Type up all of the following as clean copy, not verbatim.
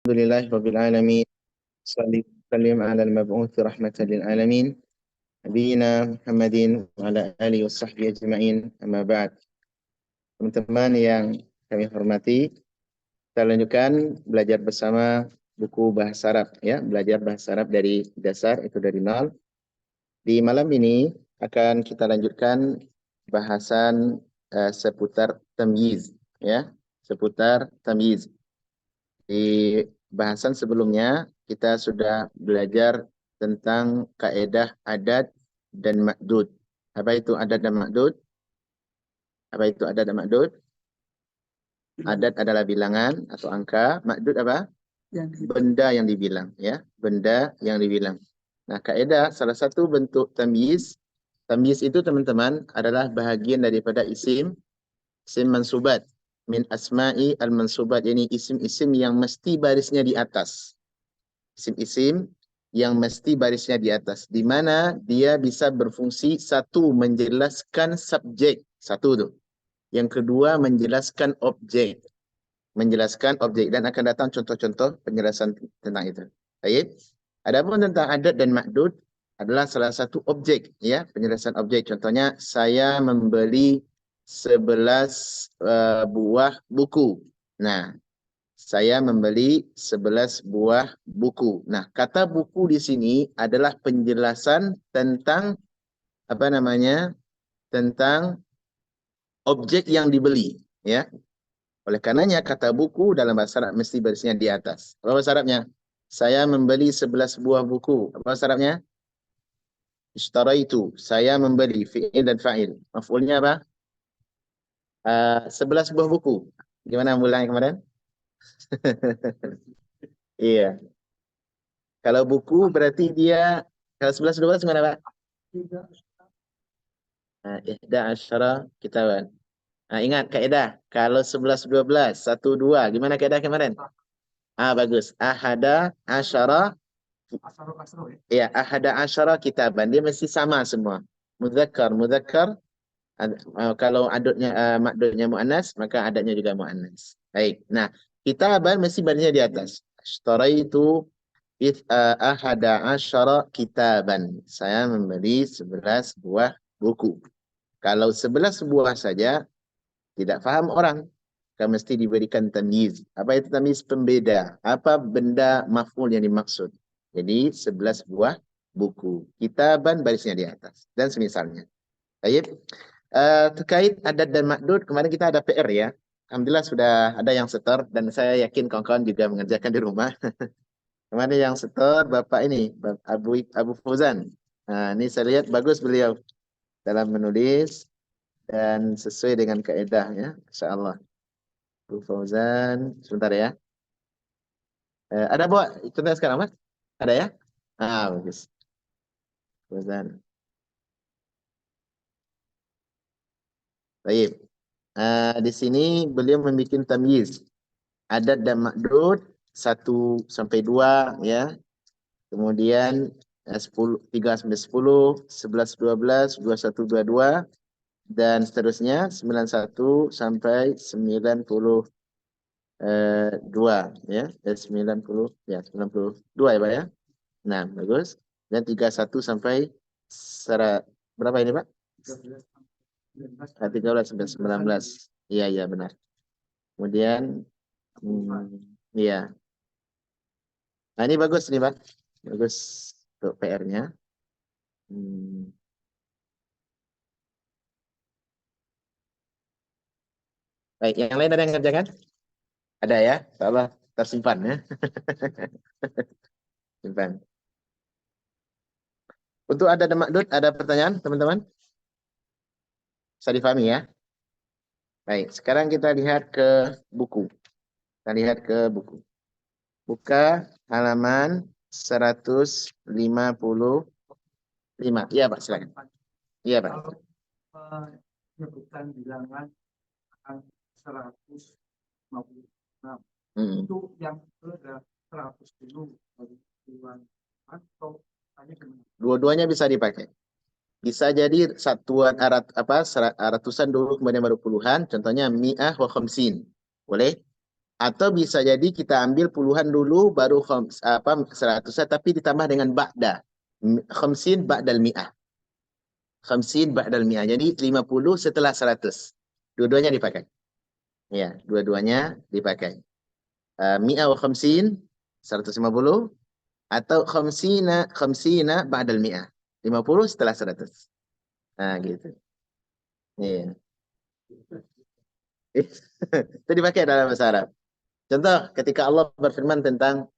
Alhamdulillah Rabbil Alamin. Salli salim ala al-mab'uth rahmatan lil alamin. Nabiyina Muhammadin wa ala alihi wa sahbihi ajma'in. Amma ba'd. Teman-teman yang kami hormati, kita lanjutkan belajar bersama buku bahasa Arab ya, belajar bahasa Arab dari dasar itu dari nol. Di malam ini akan kita lanjutkan bahasan seputar tamyiz ya, seputar tamyiz. Di bahasan sebelumnya kita sudah belajar tentang kaedah adat dan makdud. Apa itu adat dan makdud? Apa itu adat dan makdud? Adat adalah bilangan atau angka, makdud apa? Benda yang dibilang, ya, benda yang dibilang. Nah, kaedah salah satu bentuk tamyiz. Tamyiz itu teman-teman adalah bahagian daripada isim mansubat min asma'i al-mansubat, ini isim-isim yang mesti barisnya di atas. Isim-isim yang mesti barisnya di atas, di mana dia bisa berfungsi satu menjelaskan subjek, satu tuh. Yang kedua menjelaskan objek, dan akan datang contoh-contoh penjelasan tentang itu. Baik. Adapun tentang adat dan makdud adalah salah satu objek, ya, penjelasan objek. Contohnya saya membeli 11 buah buku. Nah, saya membeli 11 buah buku. Nah, kata buku di sini adalah penjelasan tentang apa namanya? Tentang objek yang dibeli, ya. Oleh karenanya kata buku dalam bahasa Arab mesti barisnya di atas. Apa bahasa Arabnya? Saya membeli 11 buah buku. Apa bahasa Arabnya? Ishtaraitu. Saya membeli, fi'il dan fa'il. Maf'ulnya apa? 11 buah buku. Gimana mulai kemarin? Iya. Kalau buku berarti dia, kalau 11 12 gimana, Pak? Ihda asyara kitaban. Nah, ingat kaidah. Kalau 11 12 1 2, gimana kaidah kemarin? Bagus. Ahada asyara. Ya, ahada asyara kitaban. Dia mesti sama semua. Mudzakkar. Kalau makdudnya muannas, maka adatnya juga muannas. Baik. Nah, kitaban mesti barisnya di atas. Ishtaraitu ahada asyara kitaban. Saya membeli 11 buah buku. Kalau 11 buah saja, tidak paham orang. Kan mesti diberikan tamyiz. Apa itu tamyiz? Pembeda. Apa benda maf'ul yang dimaksud? Jadi 11 buah buku. Kitaban barisnya di atas. Dan semisalnya. Baik. Terkait adat dan makdud, kemarin kita ada PR ya. Alhamdulillah sudah ada yang setor. Dan saya yakin kawan-kawan juga mengerjakan di rumah. Kemarin yang setor Bapak ini, Abu Fauzan. Nah, ini saya lihat bagus beliau dalam menulis dan sesuai dengan kaedahnya, insyaallah. Bu Fauzan, sebentar ya. Ada buat contohnya sekarang, Mas? Ada ya? Bagus. Fauzan. Baik. Di sini beliau membuat tamyiz. Adat dan makdud 1 sampai 2 ya. Kemudian 10 3 sampai 10, 11 12, 21 22 dan seterusnya 91 sampai 92 ya. 90 ya, 92 ya, Pak ya. Nah, bagus. Dan 31 sampai berapa ini, Pak? 13 sampai 19. Iya, iya benar. Kemudian iya. Nah, ini bagus nih, Pak. Bagus untuk PR-nya. Baik, yang lain ada yang ngerjakan? Ada ya? Insyaallah tersimpan ya. Simpan. Untuk ada makdud, ada pertanyaan, teman-teman? Bisa difahami ya? Baik, sekarang kita lihat ke buku. Kita lihat ke buku. Buka halaman 155. Iya, Pak, silakan. Iya, Pak. Menyebutkan bilangan 156. Itu yang ada 100 dulu atau hanya dua-duanya bisa dipakai. Bisa jadi satuan ratusan dulu kemudian baru puluhan. Contohnya mi'ah wa khamsin. Boleh? Atau bisa jadi kita ambil puluhan dulu baru seratusan tapi ditambah dengan ba'da. Khamsin ba'dal mi'ah. Khamsin ba'dal mi'ah. Jadi 50 setelah 100. Dua-duanya dipakai. Ya, dua-duanya dipakai. Mi'ah wa khamsin 150 atau khamsina ba'dal mi'ah. 50 setelah 100. Nah, gitu. Iya. Itu dipakai dalam bahasa Arab. Contoh ketika Allah berfirman tentang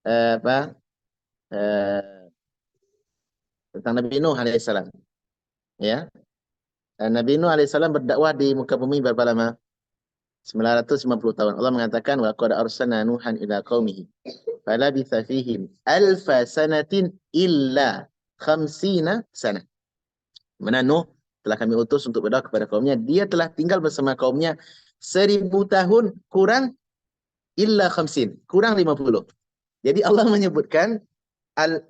apa? Tentang Nabi Nuh alaihissalam. Ya. Nabi Nuh alaihissalam berdakwah di muka bumi berapa lama? 950 tahun. Allah mengatakan wa qad arsalna Nuhan ila qaumihi falabitha fihim alfa sanatin illa khamsina sanah. Mana Nuh telah kami utus untuk berdakwah kepada kaumnya, dia telah tinggal bersama kaumnya 1000 tahun kurang illa khamsin, kurang 50. Jadi Allah menyebutkan 1000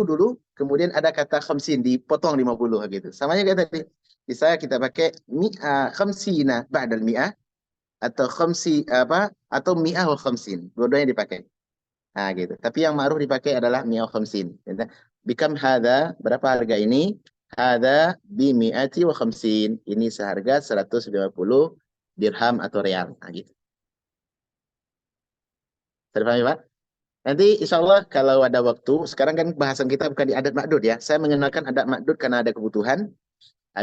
dulu, kemudian ada kata khamsin, dipotong 50 gitu. Samanya kayak tadi. Bisa kita pakai khamsina ba'dal mi'ah atau atau mi'ah wa khamsin. Dua-duanya dipakai. Nah, gitu. Tapi yang ma'ruf dipakai adalah mi'ah wa khamsin. Gitu. Bikam hadha, berapa harga ini? Hadha bi mi'ati wa khamsin. Ini seharga 150 dirham atau real. Nah, gitu. Terpahami, Pak? Nanti insya Allah kalau ada waktu, sekarang kan bahasan kita bukan di adat makdud ya. Saya mengenalkan adat makdud karena ada kebutuhan.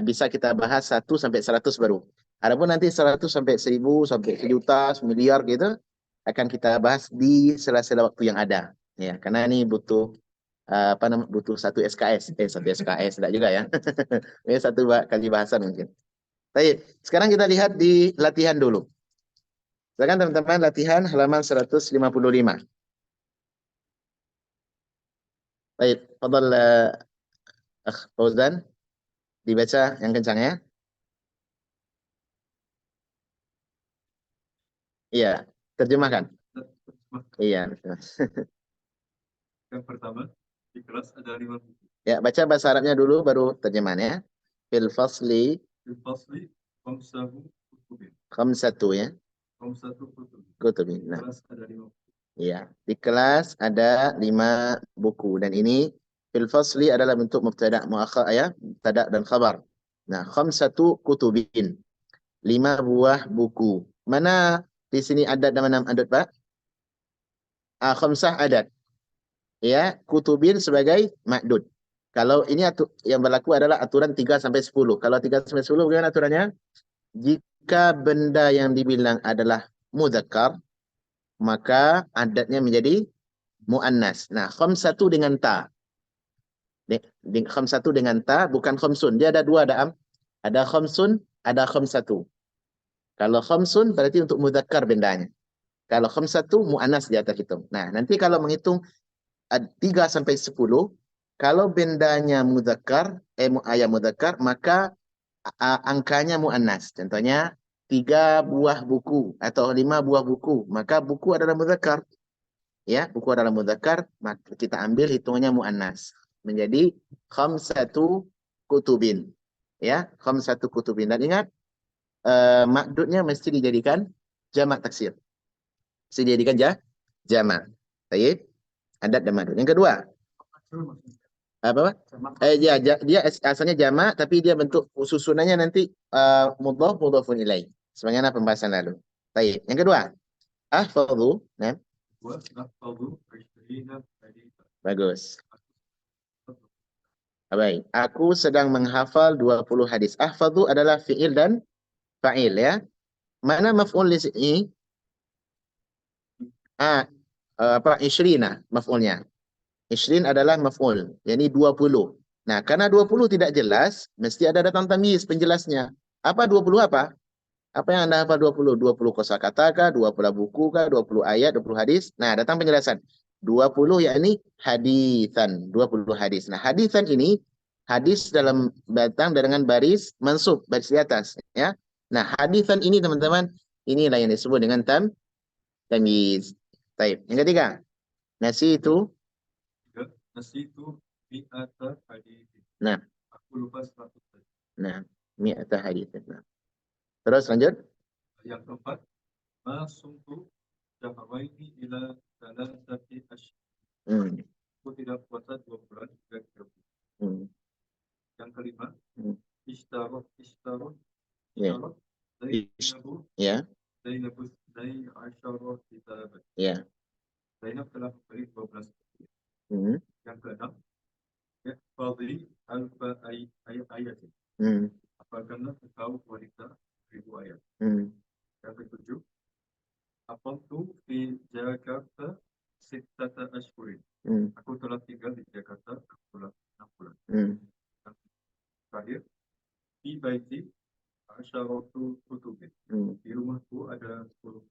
Bisa kita bahas 1 sampai 100 baru. Adapun nanti 100 sampai 1000 sampai sejuta, semiliar gitu akan kita bahas di sela-sela waktu yang ada. Ya, karena ini butuh butuh satu SKS. Satu SKS tidak juga ya. Ini satu kali bahasan mungkin. Baik, sekarang kita lihat di latihan dulu. Silakan teman-teman latihan halaman 155. Baik, fadal Akh Fauzan, dibaca yang kencang ya. Iya, terjemahkan. Iya. Yang pertama, di kelas ada 5 buku. Ya, baca bahasa Arabnya dulu baru terjemahannya. Fil fasli khamsahu kutubin. khamsatu ya. Khamsatu kutubin. Kutubin. Di Nah, kelas ada 5 buku. iya, di kelas ada 5 buku dan ini fil fasli adalah bentuk mubtada muakhar ya, mubtada dan khabar. Nah, khamsatu kutubin. 5 buah buku. Mana di sini adat dan mana adat, Pak? Khamsah adat. Ya, kutubin sebagai makdud. Kalau ini yang berlaku adalah aturan 3 sampai 10. Kalau 3 sampai 10 bagaimana aturannya? Jika benda yang dibilang adalah mudzakkar, maka adatnya menjadi muannas. Nah, khamsatu dengan ta. Khamsatu dengan ta bukan khamsun. Dia ada dua daam. Ada khamsun, ada khamsatu. Kalau khamsun berarti untuk mudzakkar bendanya. Kalau khamsatu muannas di atas hitung. Nah, nanti kalau menghitung 3 sampai 10, kalau bendanya mudzakkar, ayat mudzakkar, maka angkanya muannas. Contohnya 3 buah buku atau 5 buah buku, maka buku adalah mudzakkar. Ya, buku adalah mudzakkar, maka kita ambil hitungannya muannas. Menjadi khamsatu kutubin. Ya, khamsatu kutubin. Dan ingat, makdudnya mesti dijadikan jamak taksir. Mesti dijadikan jamak. Baik. Adat dan makdud. Yang kedua, apa? Dia asalnya jamak tapi dia bentuk susunannya nanti mudhaf mudhafun ilaih. Sebagaimana pembahasan lalu. Baik. Yang kedua, ahfadhu, nah. Bagus. Baik. Aku sedang menghafal 20 hadis. Ahfadhu adalah fi'il dan fa'il ya. Mana maf'ul di sini? Isyrina maf'ulnya. Ishrin adalah maf'ul, yakni 20. Nah, karena 20 tidak jelas, mesti ada datang tamyiz penjelasnya. Apa 20 apa? Apa yang Anda hafal 20? 20 kosakata kah, 20 buku kah, 20 ayat, 20 hadis? Nah, datang penjelasan. 20 yakni hadisan, 20 hadis. Nah, hadisan ini hadis datang dengan baris mansub, baris di atas, ya. Nah, hadisan ini teman-teman, inilah yang disebut dengan tamyiz. Baik. Yang ketiga, nasi itu mi'ata hadis. Nah, Aku lupa 100 hadis. nah, mi'ata hadis. Nah. Terus lanjut. Yang keempat, Ma sumtu syahraini ila thalathati asyhur. Hmm. Aku tidak puasa 2 bulan hingga 3 bulan. Hmm. Yang kelima, Hmm. Ishtarot Ya. Zainabu Ya. Asyarot kitaban. Ya. Zainab telah membeli 12 buku. Hmm. Yang keenam, Fadli alfa ayat. Hmm. Apakah engkau wanita 1000 ayat. Hmm. Yang ketujuh, Aqamtu fi Jakarta sittata ashhurin. Hmm. Aku telah tinggal di Jakarta 6 bulan. Hmm. Yang terakhir, Fi baiti asyaratu kutubin. Hmm. Di rumahku ada 10.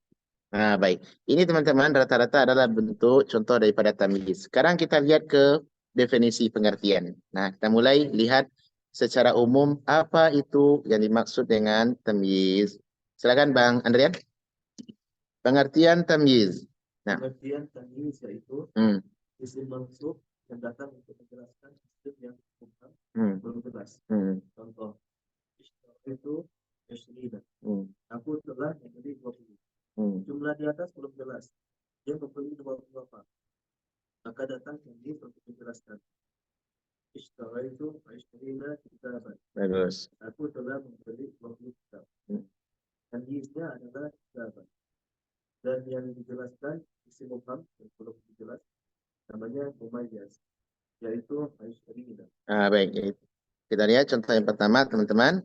Nah, baik. Ini teman-teman rata-rata adalah bentuk contoh daripada tamyiz. Sekarang kita lihat ke definisi pengertian. Nah, kita mulai lihat secara umum apa itu yang dimaksud dengan tamyiz. Silakan Bang Andrian. Pengertian tamyiz. Nah, Pengertian tamyiz yaitu hmm. isim mansub yang datang untuk menjelaskan isim yang mubham belum jelas. Contoh, itu Yashrina. Aku telah membeli 20. Jumlah di atas belum jelas. Dia membeli 20 apa? Maka datang tamyiz untuk menjelaskan. Ishtaraitu Yashrina kitaban. Bagus. Aku telah membeli 20 kitab. Tamyiznya adalah kitaban. Dan yang dijelaskan isim mubham yang belum dijelas namanya mumayyaz, yaitu Yashrina. Baik. Kita lihat contoh yang pertama, teman-teman.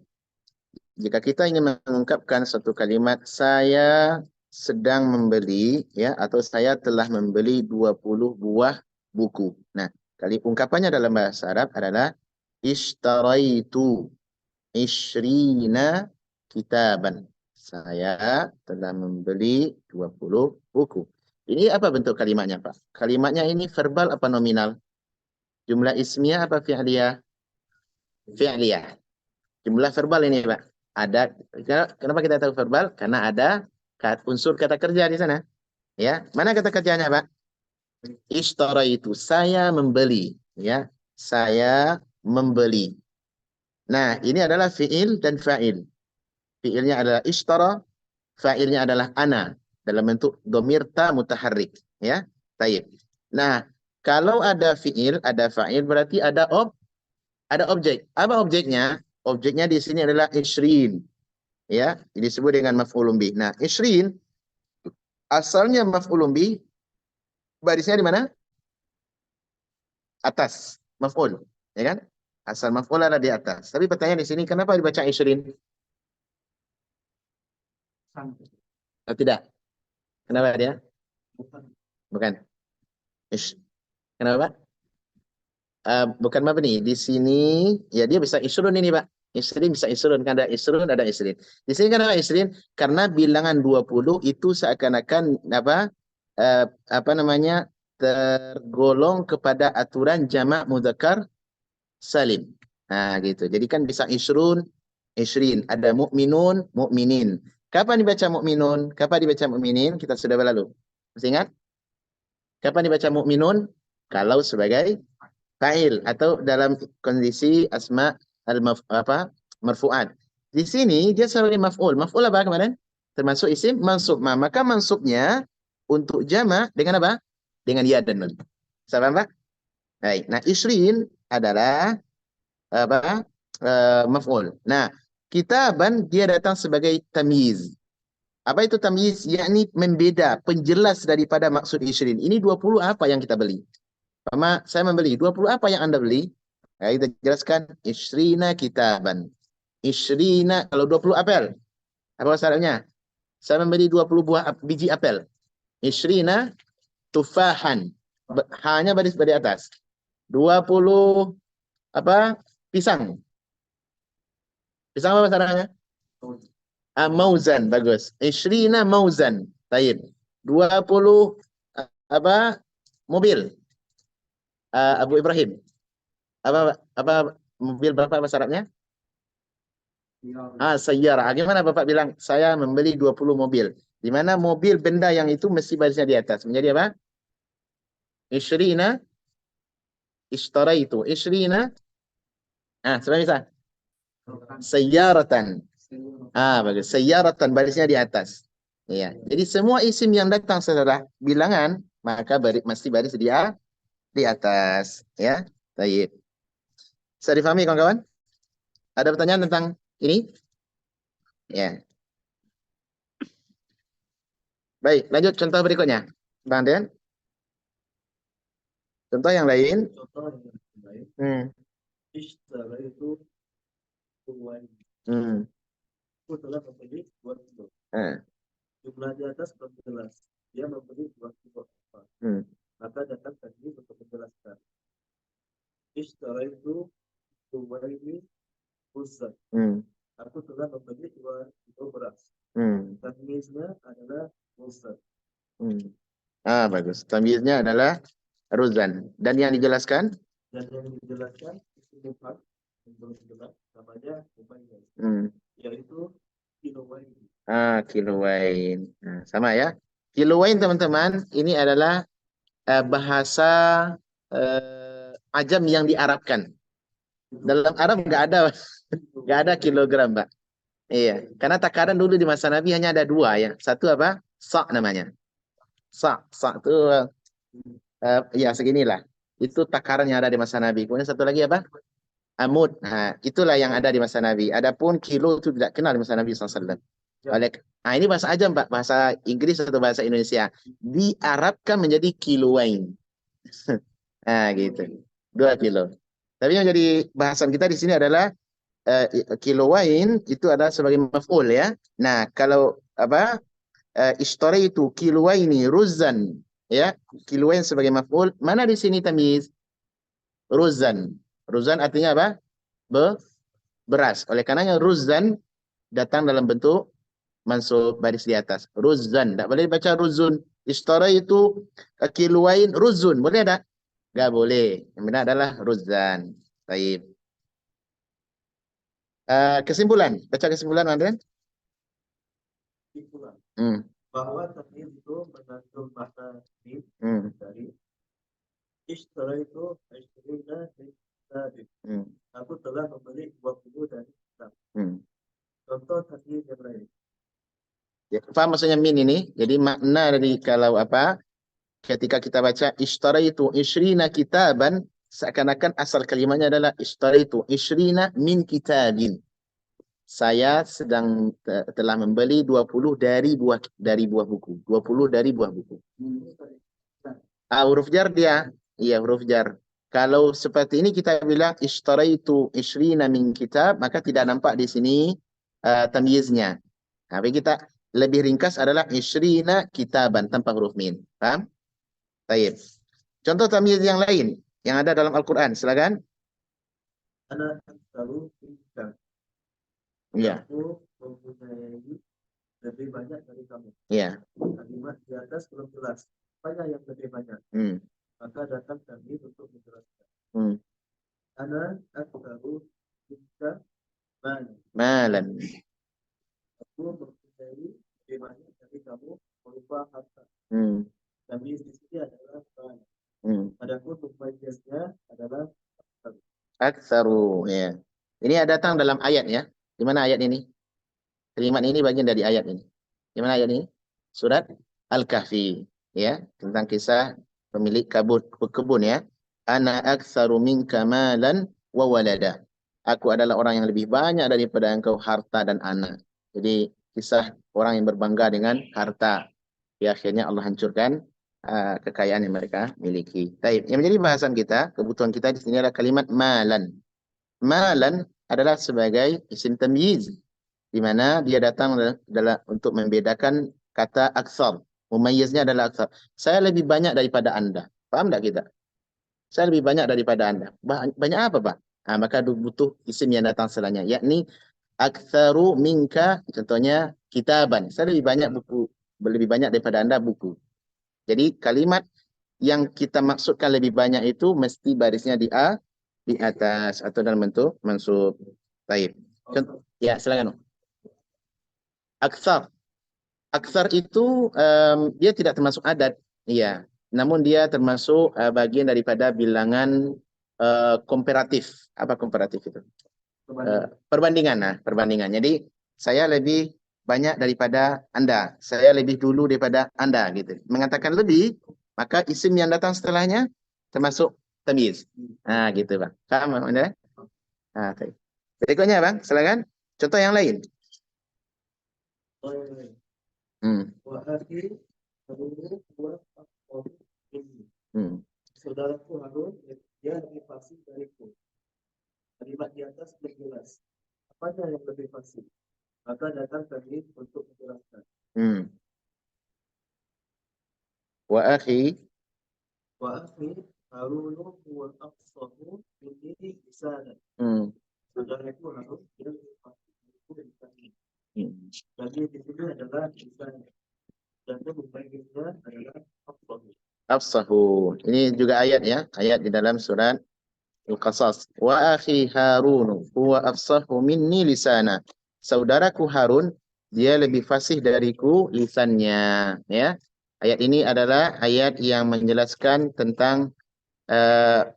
Jika kita ingin mengungkapkan satu kalimat, saya sedang membeli, ya, atau saya telah membeli 20 buah buku. Nah, kali ungkapannya dalam bahasa Arab adalah ishtaraitu ishrina kitaban. Saya telah membeli 20 buku. Ini apa bentuk kalimatnya, Pak? Kalimatnya ini verbal apa nominal? Jumlah ismiyah apa fi'liyah? Fi'liyah. Jumlah verbal ini, Pak. Ada, kenapa kita tahu verbal? Karena ada unsur kata kerja di sana. Ya, mana kata kerjanya, Pak? Ishtara itu saya membeli, ya. Saya membeli. Nah, ini adalah fi'il dan fa'il. Fi'ilnya adalah ishtara, fa'ilnya adalah ana dalam bentuk dhamir ta mutaharrik, ya. Baik. Nah, kalau ada fi'il, ada fa'il berarti ada objek. Apa objeknya? Objeknya di sini adalah ishrin. Ya, disebut dengan maf'ulun bih. Nah, ishrin asalnya maf'ulun bih barisnya di mana? Atas, maf'ul, ya kan? Asal maf'ul ada di atas. Tapi pertanyaan di sini kenapa dibaca ishrin? Oh, tidak. Kenapa dia? Bukan. Ish. Kenapa, Pak? Bukan mabni. Di sini ya dia bisa isrun ini, Pak. Isrin bisa isrun, kan ada isrun, ada isrin. Di sini kan ada isrin karena bilangan 20 itu seakan-akan apa namanya? Tergolong kepada aturan jamak mudzakkar salim. Nah, gitu. Jadi kan bisa isrun, isrin, ada mukminun, mukminin. Kapan dibaca mukminun? Kapan dibaca mukminin? Kita sudah berlalu. Masih ingat? Kapan dibaca mukminun? Kalau sebagai fa'il atau dalam kondisi asma marfu'at. Di sini dia sebagai maf'ul. Maf'ul apa kemarin? Termasuk isim mansub. Maka mansubnya untuk jama' dengan apa? Dengan ya dan nun. Sama, Pak? Baik. Nah, isrin adalah apa? Maf'ul. Nah, kitaban dia datang sebagai tamyiz. Apa itu tamyiz? Yakni membeda, penjelas daripada maksud isrin. Ini 20 apa yang kita beli? Sama saya membeli 20 apa yang Anda beli? Nah, kita jelaskan isrina kitaban. Isrina kalau 20 apel. Apa syaratnya? Saya membeli 20 buah biji apel. Isrina tufahan. Hanya baris di atas. 20 apa? Pisang. Pisang apa syaratnya? Mauzan, bagus. Isrina mauzan. Baik. 20 apa? Mobil. Abu Ibrahim. Apa mobil berapa syaratnya? Sayyarah. Bagaimana Bapak bilang saya membeli 20 mobil? Di mana mobil benda yang itu mesti barisnya di atas. Menjadi apa? Ishrina ishtaraitu. Ishrina sebenarnya bisa. Sayyaratan. Bagus. Sayyaratan barisnya di atas. Iya. Jadi semua isim yang datang setelah bilangan maka mesti baris di atas. Ya. Baik. Bisa difahami kawan-kawan? Ada pertanyaan tentang ini? Ya. Baik, lanjut contoh berikutnya. Bang Den. Contoh yang lain. Contoh yang lain, Hmm. ishtara itu tuan. Hmm. Aku telah membeli 2 kilo. Eh. Jumlah di atas belum jelas. Dia membeli 2 kilo apa? Hmm. Maka datang tadi untuk menjelaskan. Ishtara itu tuan ini pusat. Hmm. Aku telah membeli 2 kilo beras. Hmm. Tamyiznya adalah pusat. Hmm. Bagus. Tamyiznya adalah ruzan. Dan yang dijelaskan? Dan yang dijelaskan isim mufrad yang belum jelas namanya mumayyiz, yaitu kilowain. Kilowain. Nah, sama ya. Kilowain teman-teman, ini adalah bahasa ajam yang diarabkan. Dalam Arab nggak ada kilogram, Pak. Iya, karena takaran dulu di masa Nabi hanya ada 2 ya. Satu apa? Sa' namanya. Sa' itu ya seginilah. Itu takaran yang ada di masa Nabi. Kemudian satu lagi apa? Amud. Nah, itulah yang ada di masa Nabi. Adapun kilo itu tidak kenal di masa Nabi SAW. Ini bahasa ajam, Pak. Bahasa Inggris atau bahasa Indonesia. Diarabkan menjadi kilowain. Gitu. 2 kilo. Tapi yang jadi bahasan kita di sini adalah kilowain itu adalah sebagai maf'ul ya. Nah, kalau apa? Ishtari itu kilowaini ruzan ya. Kilowain sebagai maf'ul. Mana di sini tamyiz? Ruzan. Ruzan artinya apa? Beras. Oleh karenanya ruzan datang dalam bentuk mansub baris di atas. Ruzan. Tak boleh dibaca ruzun. Ishtara itu kiluain ruzun. Boleh tak? Enggak boleh. Yang benar adalah ruzan. Baik. Kesimpulan. Baca kesimpulan, Mandren. Kesimpulan. Bahwa tamyiz itu mengandung makna ini dari ishtara itu ishtara dari aku telah membeli 20 dari kitab. Contoh tamyiz yang lain. Ya, paham maksudnya min ini? Jadi makna dari kalau apa? Ketika kita baca ishtaraitu ishrina kitaban, seakan-akan asal kalimatnya adalah ishtaraitu ishrina min kitabin. Saya sedang telah membeli 20 dari buah buku. 20 dari buah buku. Huruf jar dia. Iya, huruf jar. Kalau seperti ini kita bilang ishtaraitu ishrina min kitab, maka tidak nampak di sini tamyiznya. Tapi kita lebih ringkas adalah ishrina kitaban tanpa huruf min. Paham? Baik. Contoh tamyiz yang lain yang ada dalam Al-Qur'an, silakan. Ana aktaru minka. Iya. Aku mempunyai lebih banyak dari kamu. Iya. Kalimat di atas belum jelas. Banyak yang lebih banyak. Maka datang kami untuk menjelaskan. Ana aktaru minka malan. Aku mempunyai lebih banyak dari kamu berupa harta. Kami di sini adalah banyak. Adapun mumayyiznya adalah Aktsaru, ya. Ini datang dalam ayat ya. Di mana ayat ini? Kalimat ini bagian dari ayat ini. Di mana ayat ini? Surat Al-Kahfi, ya, tentang kisah pemilik kebun ya. Ana aktsaru minka malan wa walada. Aku adalah orang yang lebih banyak daripada engkau harta dan anak. Jadi kisah orang yang berbangga dengan harta. Ya, akhirnya Allah hancurkan kekayaan yang mereka miliki. Baik, yang menjadi bahasan kita, kebutuhan kita di sini adalah kalimat malan. Malan adalah sebagai isim tamyiz, di mana dia datang adalah untuk membedakan kata aksar. Mumayyiznya adalah aksar. Saya lebih banyak daripada Anda. Paham tak kita? Saya lebih banyak daripada Anda. Banyak apa, Pak? Maka butuh isim yang datang setelahnya, yakni aktsaru minka, contohnya kitaban. Saya lebih banyak daripada Anda buku. Jadi kalimat yang kita maksudkan lebih banyak itu mesti barisnya di atas atau dalam bentuk mansub. Baik. Ya, silakan. Aksar. Aksar itu dia tidak termasuk adat. Iya. Namun dia termasuk bagian daripada bilangan komparatif. Apa komparatif itu? Perbandingan. Perbandingan. Jadi saya lebih banyak daripada Anda. Saya lebih dulu daripada Anda gitu. Mengatakan lebih, maka isim yang datang setelahnya termasuk tamyiz. Gitu Bang. Paham Anda? Baik. Berikutnya Bang, silakan. Contoh yang lain. Wahai Harun buat aku ini. Saudaraku Harun, dia lebih fasih dariku. Kalimat di atas lebih jelas. Apanya yang lebih fasih? Maka datang tadi untuk menjelaskan. Wa akhi Harun huwa afsahu minni lisanan. Saudaraku Harun dia lebih fasih dariku lisanan. Jadi di sini adalah lisan. Dan pembagiannya adalah afsahu. Afsahu. Ini juga ayat ya, ayat di dalam surat Al-Qasas. Wa akhi Harun huwa afsahu minni lisana. Saudaraku Harun, dia lebih fasih dariku lisannya, ya. Ayat ini adalah ayat yang menjelaskan tentang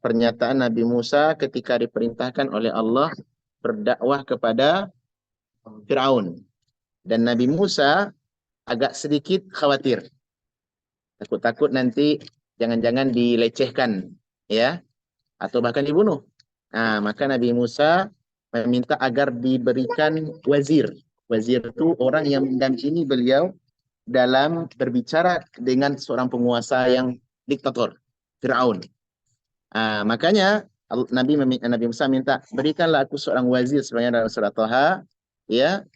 pernyataan Nabi Musa ketika diperintahkan oleh Allah berdakwah kepada Firaun. Dan Nabi Musa agak sedikit khawatir. Takut-takut nanti jangan-jangan dilecehkan, ya, atau bahkan dibunuh. Maka Nabi Musa meminta agar diberikan wazir. Wazir itu orang yang mendampingi beliau dalam berbicara dengan seorang penguasa yang diktator, Firaun. Makanya Nabi Musa minta, berikanlah aku seorang wazir sebagaimana dalam surat Thaha, ya,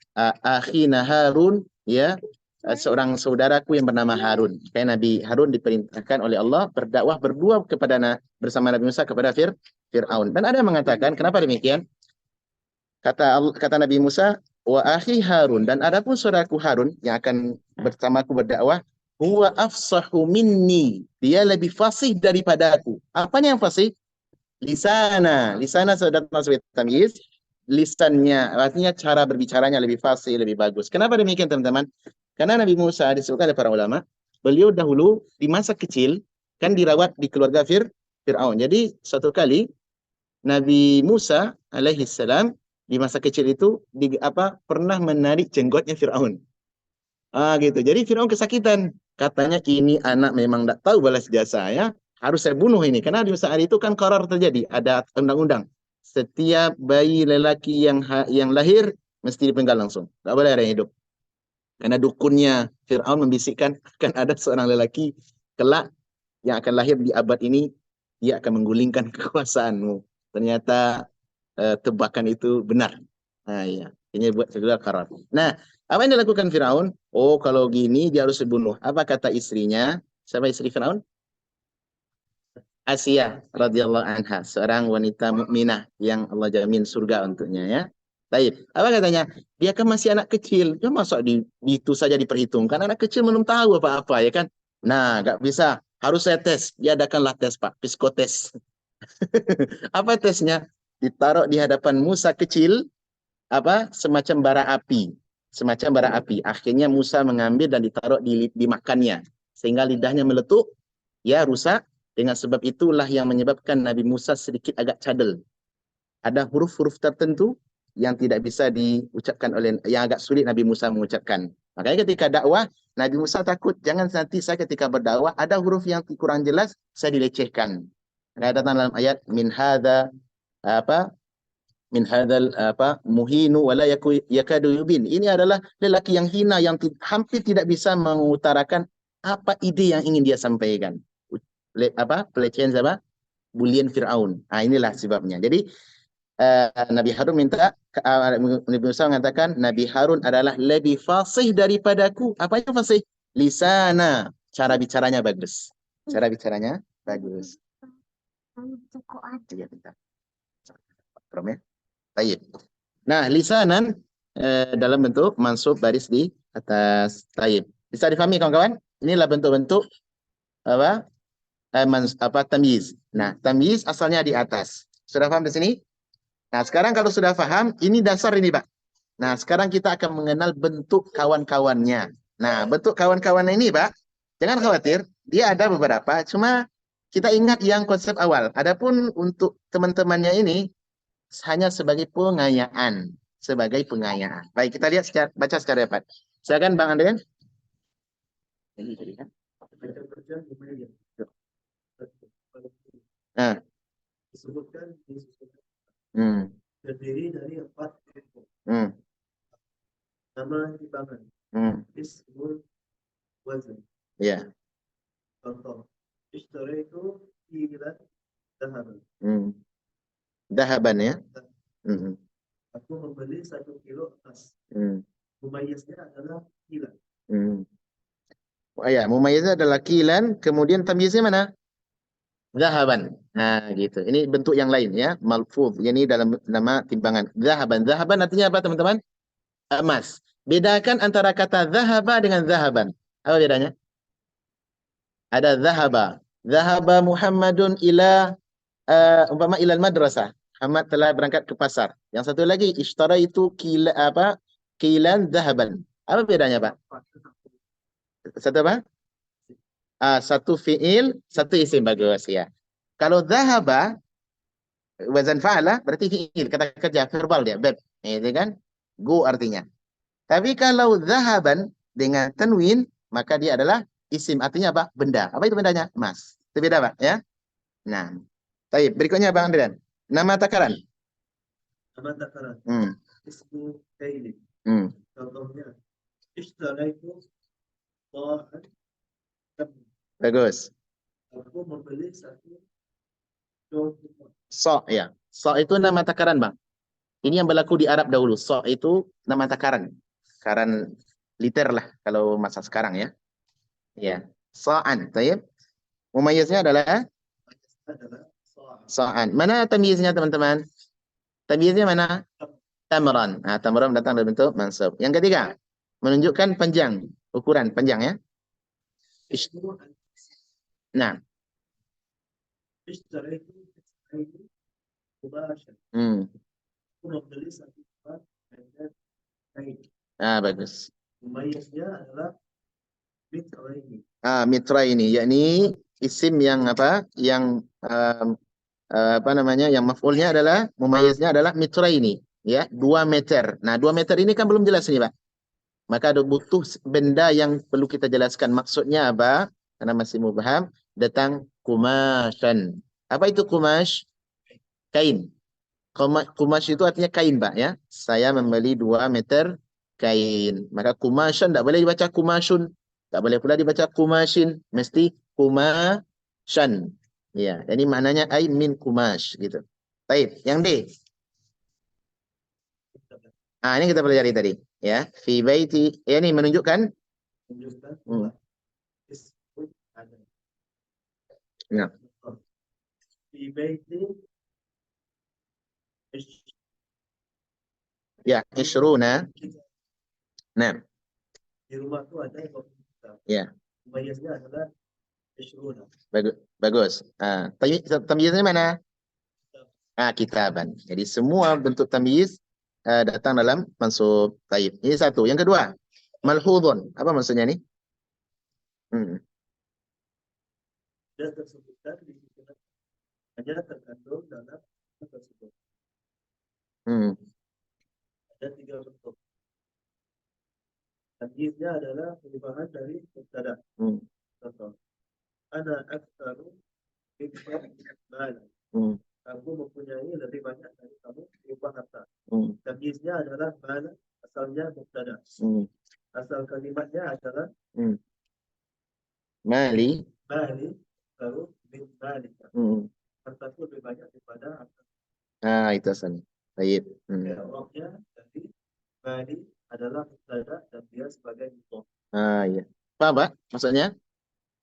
akhina Harun, ya, seorang saudaraku yang bernama Harun. Kayak Nabi Harun diperintahkan oleh Allah berdakwah berdua bersama Nabi Musa kepada Fir'aun. Dan ada yang mengatakan, kenapa demikian? Kata Nabi Musa, wa akhi Harun, dan adapun saudaraku Harun yang akan bersamaku berdakwah, huwa afsahu minni, dia lebih fasih daripada aku. Apanya yang fasih? Lisana saudara masuk tamyiz, lisannya, artinya cara berbicaranya lebih fasih, lebih bagus. Kenapa demikian teman-teman? Karena Nabi Musa disebutkan oleh para ulama, beliau dahulu di masa kecil kan dirawat di keluarga Fir'aun. Jadi suatu kali Nabi Musa alaihi salam di masa kecil itu pernah menarik jenggotnya Fir'aun. Gitu. Jadi Fir'aun kesakitan. Katanya ini anak memang tidak tahu balas jasa ya. Harus saya bunuh ini. Karena di saat itu kan qarar terjadi. Ada undang-undang. Setiap bayi lelaki yang lahir mesti dipenggal langsung. Tidak boleh ada yang hidup. Karena dukunnya Fir'aun membisikkan akan ada seorang lelaki kelak yang akan lahir di abad ini. Dia akan menggulingkan kekuasaanmu. Ternyata tebakan itu benar. Ya. Ini buat segala qarar. Nah, apa yang dilakukan Firaun? Oh, kalau gini dia harus dibunuh. Apa kata istrinya? Siapa istri Firaun? Asia radhiyallahu anha, seorang wanita mukminah yang Allah jamin surga untuknya ya. Baik. Apa katanya? Dia kan masih anak kecil. Dia masa itu saja diperhitungkan. Anak kecil belum tahu apa-apa ya kan. Nah, nggak bisa. Harus saya tes. Diadakanlah tes, Pak. Psikotes. Apa tesnya? Ditaruh di hadapan Musa kecil semacam bara api. Akhirnya Musa mengambil dan ditaruh dimakannya sehingga lidahnya meletup, ya, rusak. Dengan sebab itulah yang menyebabkan Nabi Musa sedikit agak cadel. Ada huruf-huruf tertentu yang tidak bisa diucapkan yang agak sulit Nabi Musa mengucapkan. Makanya ketika dakwah, Nabi Musa takut jangan nanti saya ketika berdakwah ada huruf yang kurang jelas saya dilecehkan. Ada dalam ayat min hadzal muhinu wala yakadu yubin. Ini adalah lelaki yang hina yang hampir tidak bisa mengutarakan apa ide yang ingin dia sampaikan. Pelecehan bulian Fir'aun. Inilah sebabnya. Jadi Nabi Harun Nabi Musa mengatakan Nabi Harun adalah lebih fasih daripadaku. Apa yang fasih? Lisana. Cara bicaranya bagus. Baik. Nah, lisanan dalam bentuk mansub baris di atas. Baik. Bisa difahami kawan-kawan? Inilah bentuk-bentuk tamyiz. Nah, tamyiz asalnya di atas. Sudah paham di sini? Nah, sekarang kalau sudah paham, ini dasar ini, Pak. Nah, sekarang kita akan mengenal bentuk kawan-kawannya. Nah, bentuk kawan-kawan ini, Pak, jangan khawatir, dia ada beberapa, cuma kita ingat yang konsep awal. Adapun untuk teman-temannya ini hanya sebagai pengayaan. sebagai pengayaan. Baik, kita lihat baca secara dapat. Silakan Bang Andrian. Baca kerja lumayan. Ah. Disebutkan Hmm. terdiri dari 4 kelompok. Nama timbangan. Ismul wazn. Ya. Contoh. Ishtaraitu kilan dahaban. Dahaban ya. Aku membeli 1 kilo emas. Mumayyiznya adalah kilan. Oh ya, mumayyiznya adalah kilan, kemudian tamyiznya mana? Zahaban. Nah, gitu. Ini bentuk yang lain ya, malfuz. Ini dalam nama timbangan. Zahaban. Zahaban artinya apa, teman-teman? Emas. Bedakan antara kata zahaba dengan zahaban. Apa bedanya? Ada zahaba. Zahaba Muhammadun ila umpama ilal madrasah. Muhammad telah berangkat ke pasar. Yang satu lagi ishtaraitu kilan zahaban. Apa bedanya, Pak? Satu apa? Satu fi'il, satu isim. Bagus ya. Kalau zahaba wazan fa'ala berarti fi'il, kata kerja, verbal dia, verb. Itu kan? Go artinya. Tapi kalau zahaban dengan tanwin, maka dia adalah isim, artinya apa? Benda. Apa itu bendanya? Emas. Itu beda, Pak, ya. Nah, baik, berikutnya Bang Andrian. Nama takaran. Nama takaran. Ismu kaili. Contohnya, ishtaraitu ta'an. Bagus. Aku membeli 1 kilo. So, ya. So itu nama takaran, Bang. Ini yang berlaku di Arab dahulu. So itu nama takaran. Takaran liter lah kalau masa sekarang ya. Ya. So'an. Tayyib. Mumayyiznya adalah so'an. Mana tamyiznya, teman-teman? Tamyiznya mana? Tamran. Nah, tamran datang dalam bentuk mansub. Yang ketiga, menunjukkan panjang, ukuran panjang ya. Nah. Bagus. Mumayyiznya adalah mitraini. Mitraini, yakni isim yang apa? Yang apa namanya? Yang maf'ulnya adalah, mumayyiznya adalah mitraini, ya, 2 meter. Nah, 2 meter ini kan belum jelas nih, Pak. Maka ada butuh benda yang perlu kita jelaskan. Maksudnya apa? Karena masih mubham, datang kumashan. Apa itu kumash? Kain. Kumash itu artinya kain, Pak, ya. Saya membeli 2 meter kain. Maka kumashan tidak boleh dibaca kumashun. Tak boleh pula dibaca kumashin. Mesti kumashan. Ya, jadi maknanya ay min kumash gitu. Baik, yang D. Ini kita pelajari tadi, ya. Fi baiti, ya, ini menunjukkan nah. Fi baiti ya, isyruna. Nah. Di rumah itu ada komputer. Ya. Mumayyiznya adalah isyruna. Bagus. Tamyiznya mana? Kitaban. Jadi semua bentuk tamyiz datang dalam mansub. Baik. Ini satu. Yang kedua, malhudun. Apa maksudnya nih? Tidak tersebutkan di situ, hanya terkandung dalam tersebut. Ada 3 bentuk. Tamyiznya adalah perubahan dari mubtada. Contoh, ana aktsaru minka malan. Aku mempunyai lebih banyak dari kamu berupa harta. Tamyiznya adalah malan, asalnya mubtada. Asal kalimatnya adalah mali, baru min malika. Hartaku lebih banyak daripada harta. Itu asalnya. Baik. Orangnya dari mali adalah mubtada dan dia sebagai mudhaf. Ya. Paham, Pak? Maksudnya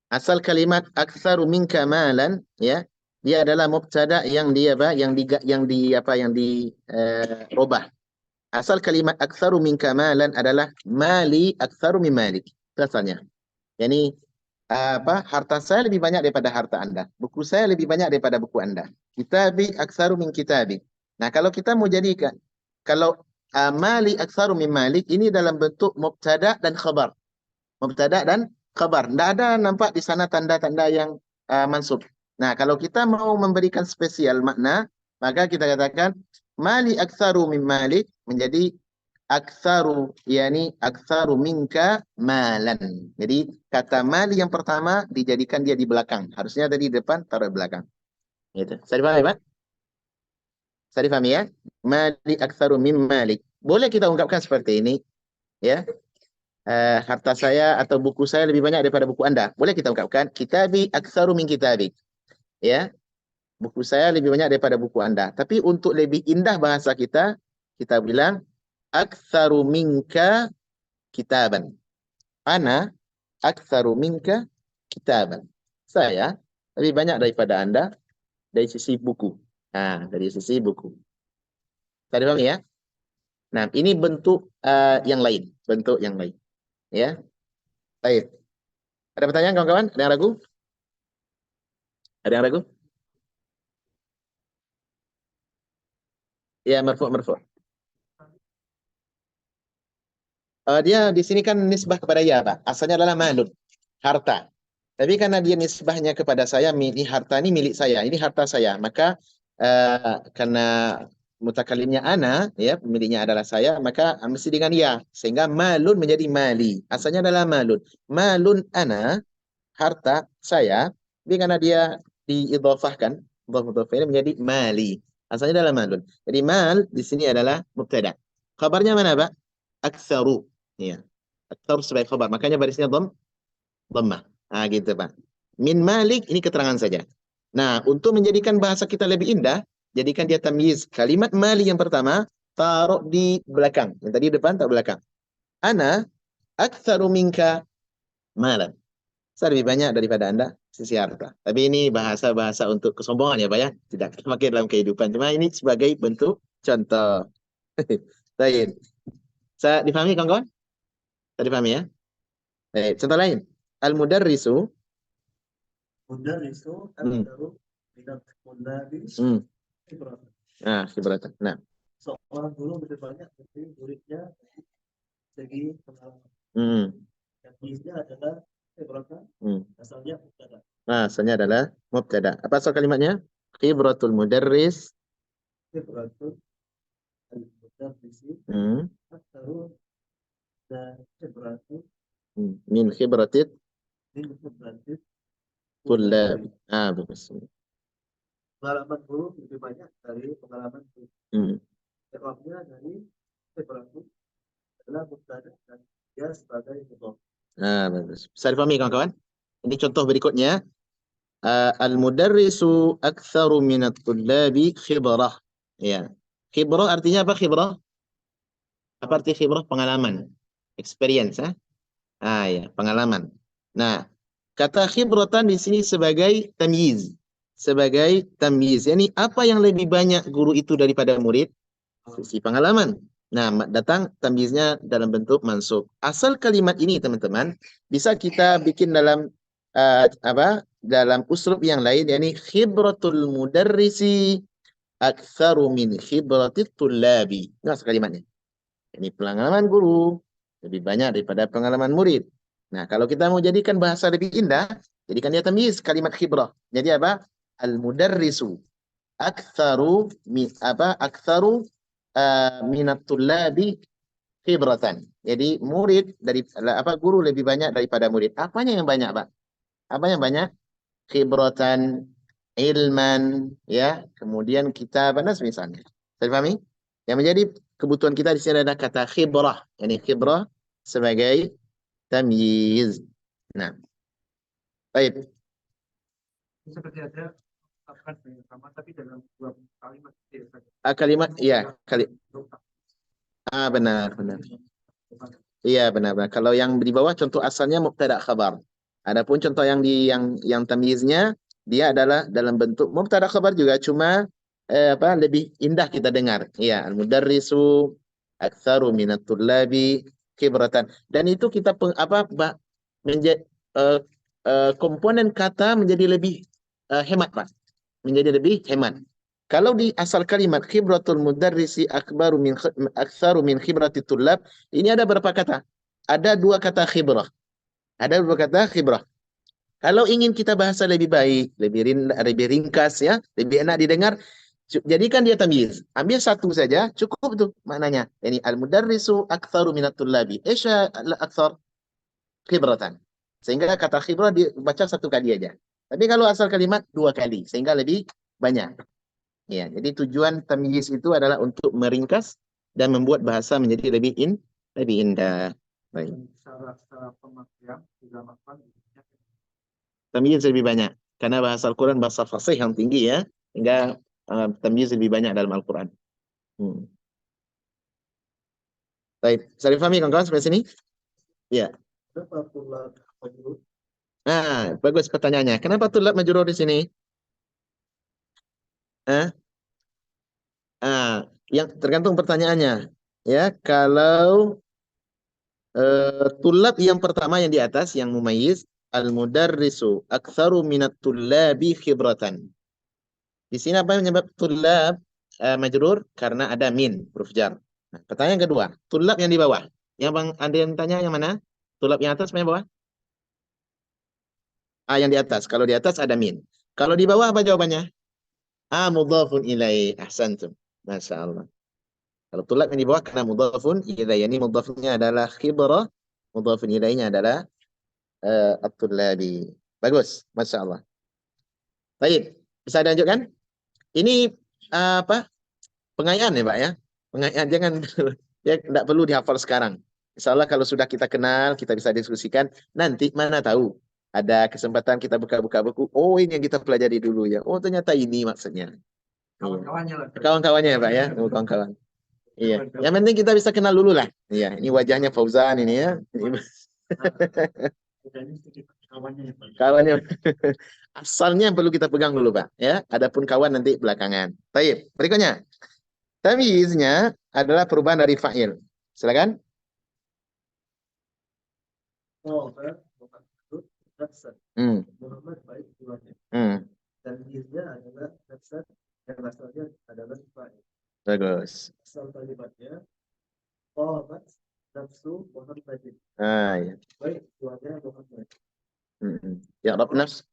asal kalimat aktsaru minka malan, ya, dia adalah mubtada yang dia apa? Yang dirubah. Asal kalimat aktsaru minka malan adalah mali aktsaru min malik. Asalnya. Yani harta saya lebih banyak daripada harta Anda. Buku saya lebih banyak daripada buku Anda. Kitabik aktsaru min kitabik. Nah, kalau kita mau jadikan, kalau mali aktsaru min malik ini dalam bentuk mubtada dan khabar. Mubtada dan khabar. Tidak ada nampak di sana tanda-tanda yang mansub. Nah, kalau kita mau memberikan spesial makna, maka kita katakan mali aktsaru min malik menjadi aktsaru, yakni aktsaru minka malan. Jadi kata mali yang pertama dijadikan dia di belakang. Harusnya tadi di depan, taruh di belakang. Gitu. Saya dipahami, Pak? Saya dipahami ya? Mali aktsaru min malik. Boleh kita ungkapkan seperti ini, ya. Harta saya atau buku saya lebih banyak daripada buku Anda. Boleh kita ungkapkan kitabi aktsaru min kitabik. Ya. Buku saya lebih banyak daripada buku Anda. Tapi untuk lebih indah bahasa kita bilang aktsaru minka kitaban. Ana aktsaru minka kitaban. Saya lebih banyak daripada Anda dari sisi buku. Nah, dari sisi buku. Tadi bang ya? Nah, ini bentuk yang lain. Bentuk yang lain. Ya. Baik. Ada pertanyaan kawan-kawan? Ada yang ragu? Ada yang ragu? Ya, marfu'. Dia di sini kan nisbah kepada ya, Pak. Asalnya adalah malun, harta. Tapi karena dia nisbahnya kepada saya, ini harta ini milik saya, ini harta saya. Maka karena mutakalimnya ana, ya, pemiliknya adalah saya, maka mesti dengan ya. Sehingga malun menjadi mali. Asalnya adalah malun. Malun ana, harta saya. Tapi karena dia diidhafahkan, mudhaf ini menjadi mali. Asalnya adalah malun. Jadi mal di sini adalah mubtada. Kabarnya mana, Pak? Aktsaru. Ya. Aktsaru sebagai khabar. Makanya barisnya dhammah. Nah, gitu, Pak. Min malik ini keterangan saja. Nah, untuk menjadikan bahasa kita lebih indah, jadikan dia tamyiz. Kalimat mali yang pertama taruh di belakang. Yang tadi depan taruh belakang. Ana aktsaru minka malan. Saya lebih banyak daripada Anda sisi harta. Tapi ini bahasa-bahasa untuk kesombongan ya, Pak ya. Tidak kita pakai dalam kehidupan. Cuma ini sebagai bentuk contoh. Baik. Saya dipahami kawan-kawan? Saya dipahami ya? Baik, contoh lain. Al-mudarrisu. Mudarrisu aktsaru minat mullabi khibratan. Nah, khibratan. Nah. Seorang guru lebih banyak dari muridnya segi pengalaman. Yang isinya adalah khibratan. Asalnya mubtada. Nah, asalnya adalah mubtada. Apa asal kalimatnya? Khibratul mudarris. Khibratul mudarrisi. Aktsaru dan khibratul min khibratit tullab. Bagus. Pengalaman guru lebih banyak dari pengalaman guru. Jawabnya dari khibratul adalah mubtada dan dia sebagai mudhaf. Bagus. Bisa dipahami kawan-kawan? Ini contoh berikutnya. Al-mudarrisu aktsaru minat tullabi khibrah. Ya. Khibrah artinya apa khibrah? Apa arti khibrah? Pengalaman. Experience, ya, pengalaman. Nah, kata khibratan di sini sebagai tamyiz. Sebagai tamyiz. Yani apa yang lebih banyak guru itu daripada murid? Sisi pengalaman. Nah, datang tamyiznya dalam bentuk mansub. Asal kalimat ini, teman-teman, bisa kita bikin dalam dalam uslub yang lain, yakni khibratul mudarrisi aktsaru min khibratit tullabi. Nah, kalimatnya. Ini pengalaman guru lebih banyak daripada pengalaman murid. Nah, kalau kita mau jadikan bahasa lebih indah, jadikan dia tamyiz kalimat khibrah. Jadi apa? Al-mudarrisu aktsaru minat tullabi khibratan. Jadi murid dari guru lebih banyak daripada murid. Apanya yang banyak, Pak? Apa yang banyak? Khibratan, ilman, ya, kemudian kitaban misalnya. Saya pahami? Yang menjadi kebutuhan kita di sini adalah kata khibrah. Yani khibrah sebagai tamyiz. Nah. Baik. Seperti ada kalimat yang sama tapi dalam dua kalimat. Kalimat, iya, benar. Iya, benar. Kalau yang di bawah contoh asalnya mubtada khabar. Adapun contoh yang yang tamyiznya dia adalah dalam bentuk mubtada khabar juga, cuma lebih indah kita dengar. Iya, al-mudarrisu aktsaru minat tullabi khibratan. Dan itu kita komponen kata menjadi lebih hemat, Pak. Menjadi lebih hemat. Kalau di asal kalimat khibratul mudarrisi aktsaru min khibratit tullab, ini ada berapa kata? Ada dua kata khibrah. Ada dua kata khibrah. Kalau ingin kita bahasa lebih baik, lebih ringkas ya, lebih enak didengar, Jadikan dia tamyiz. Ambil satu saja, cukup tuh maknanya. Ini al-mudarrisu aktsaru minat tullabi. Isya al-aktsar khibratan. Sehingga kata khibrah dibaca satu kali aja. Tapi kalau asal kalimat dua kali, sehingga lebih banyak. Ya, jadi tujuan tamyiz itu adalah untuk meringkas dan membuat bahasa menjadi lebih indah. Baik. Secara pemakaian juga makan. Tamyiz lebih banyak karena bahasa Al-Quran bahasa fasih yang tinggi ya, hingga tamyiz lebih banyak dalam Al-Quran. Baik, saya difahami kawan-kawan sampai sini? Ya. Kenapa tulab majrur? Nah, bagus pertanyaannya. Kenapa tulab majrur di sini? Yang tergantung pertanyaannya. Ya, kalau tulab yang pertama yang di atas yang mumayyiz, al-mudarrisu aktsaru minat tullabi khibratan. Di sini apa yang menyebab tulab majrur? Karena ada min, huruf jar. Nah, pertanyaan kedua, tulab yang di bawah. Yang Bang Andrian tanya yang mana? Tulab yang atas apa yang bawah? Yang di atas. Kalau di atas ada min. Kalau di bawah apa jawabannya? Mudhafun ilaih. Ahsantum. Masya Allah. Kalau tulab yang di bawah karena mudhafun ilaih. Ini mudhafunnya adalah khibrah. Mudhafun ilaihnya adalah at-tullabi. Bagus. Masya Allah. Baik. Bisa dilanjutkan? Ini apa? Pengayaan ya Pak ya. Pengayaan jangan ya tidak perlu dihafal sekarang. Insya Allah kalau sudah kita kenal, kita bisa diskusikan. Nanti mana tahu ada kesempatan kita buka-buka buku. Oh ini yang kita pelajari dulu ya. Oh ternyata ini maksudnya. Kawan-kawannya lah. Kawan-kawannya ya Pak ya. Oh, kawan-kawan. Iya. Yang penting kita bisa kenal dulu lah. Iya. Ini wajahnya Fauzan ini ya. Kawannya. Asalnya yang perlu kita pegang dulu Pak. Ya. Adapun kawan nanti belakangan. Baik. Berikutnya. Tamyiznya adalah perubahan dari fa'il. Silakan. Muhammad baik tuanya. Tamyiznya adalah nafsat yang asalnya adalah fa'il. Bagus. Asal kalimatnya qamat nafsu Muhammadin. Ya. Baik tuanya Muhammad. Ya Rabb nafs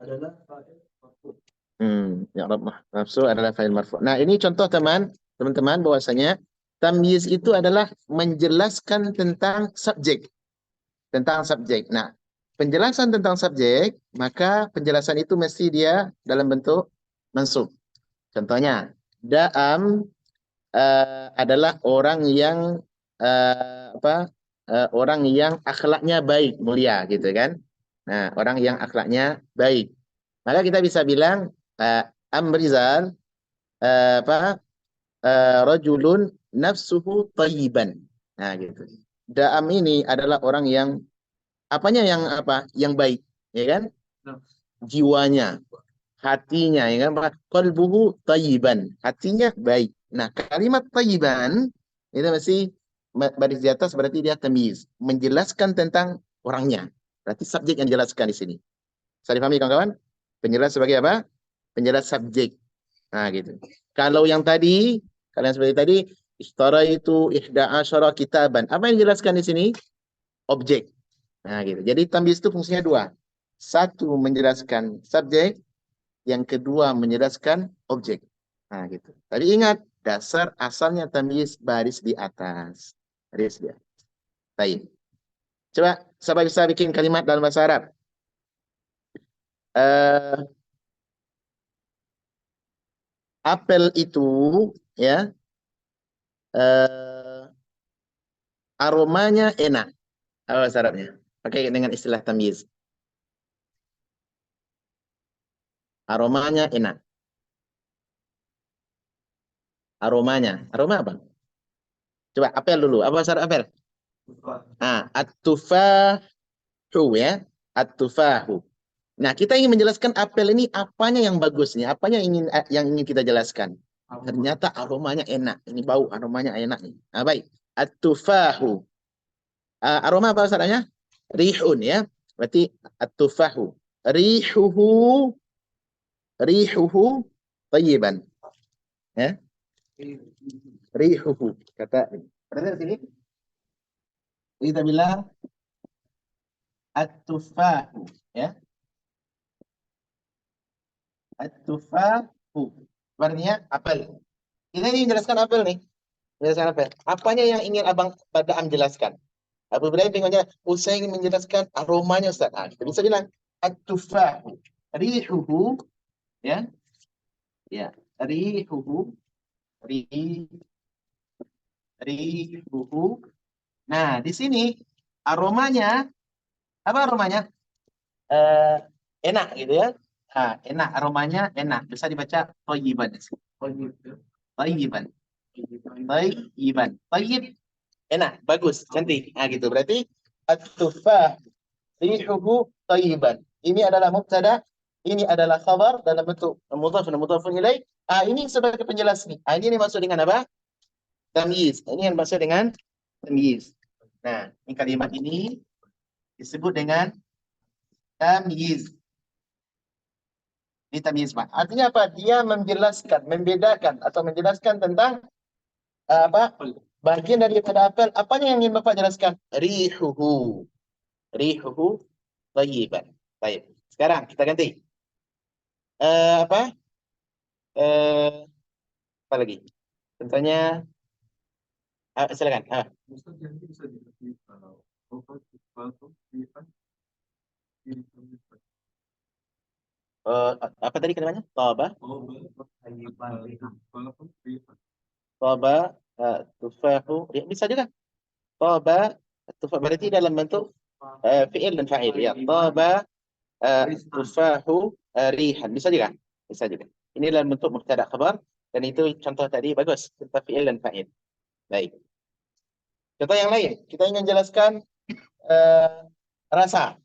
Adalah fa'il marfu'. Ya Rabb nafsu adalah fa'il marfu'. Nah, ini contoh teman-teman bahwasanya tamyiz itu adalah menjelaskan tentang subjek. Tentang subjek. Nah, penjelasan tentang subjek, maka penjelasan itu mesti dia dalam bentuk mansub. Contohnya, Da'am adalah orang yang orang yang akhlaknya baik, mulia gitu kan. Nah, orang yang akhlaknya baik. Maka kita bisa bilang Amrizal rajulun nafsuhu tayyiban. Nah, gitu. Da'am ini adalah orang yang apanya yang yang baik, ya kan? Jiwanya, hatinya, ya kan? Qalbuhu tayyiban, hatinya baik. Nah, kalimat tayyiban itu masih baris di atas berarti dia tamyiz, menjelaskan tentang orangnya. Berarti subjek yang dijelaskan di sini. Bisa dipahami kawan-kawan? Penjelas sebagai apa? Penjelas subjek. Nah, gitu. Kalau yang tadi, kalian seperti tadi, istara itu ihda asyara kitaban. Apa yang dijelaskan di sini? Objek. Nah, gitu. Jadi tamyiz itu fungsinya dua. Satu menjelaskan subjek, yang kedua menjelaskan objek. Nah, gitu. Tadi ingat dasar asalnya tamyiz baris di atas. Baris di atas. Baik. Coba siapa bisa bikin kalimat dalam bahasa Arab? Apel itu ya aromanya enak. Apa bahasa Arabnya? Pakai dengan istilah tamyiz. Aromanya enak. Aromanya. Aroma apa? Coba apel dulu. Apa bahasa Arab apel? At-tufahu ya. At-tufahu. Nah, kita ingin menjelaskan apel ini apanya yang bagusnya, apanya yang ingin kita jelaskan. Ternyata aromanya enak. Ini bau aromanya enak nih. Nah, baik. At-tufahu. Aroma apa bahasa Arabnya? Rihun ya. Berarti at-tufahu. Rihuhu tayyiban. Ya. Rihuhu kata. Berarti di sini kita bilang at-tufahu ya. At-tufah Artinya apel. Ini menjelaskan apel nih. Menjelaskan apel. Apanya yang ingin Abang Badam jelaskan? Abu Ibrahim bingungnya, saya ingin menjelaskan aromanya Ustaz. Kita bisa bilang at-tufahu rihuhu, ya. Ya, rihuhu, rihuhu. Nah, di sini aromanya apa aromanya? Enak gitu ya. Enak aromanya enak. Bisa dibaca thayyiban. Thayyiban. Thayyiban. Thayyib enak, bagus, cantik. Gitu. Berarti at-tufah rihuhu thayyiban. Ini adalah mubtada, ini adalah khabar dalam bentuk mudhaf dan mudhafun ilaih. Ini sebagai penjelas nih. Ini maksud dengan apa? Tamyiz. Ini yang maksud dengan tamyiz. Nah, ini kalimat ini disebut dengan tamyiz. Ini tamyiz, Pak. Artinya apa? Dia menjelaskan, membedakan atau menjelaskan tentang apa? Bagian daripada apel. Apanya yang ingin Bapak jelaskan? Rihuhu. Rihuhu thayyiban. Baik. Sekarang kita ganti. Apa? Apa lagi? Contohnya, silakan. Ustaz, yang ini bisa diartikan kalau obat itu rihan ini Apa tadi kalimatnya? Taba, walaupun rihan. taba, tufahu. Ya, bisa juga. Taba, tufah berarti dalam bentuk fi'il dan fa'il. Ya, taba, tufahu, rihan. Bisa juga. Bisa juga. Ini dalam bentuk mubtada khabar dan itu contoh tadi bagus. Contoh fi'il dan fa'il. Baik. Contoh yang lain, kita ingin jelaskan rasa.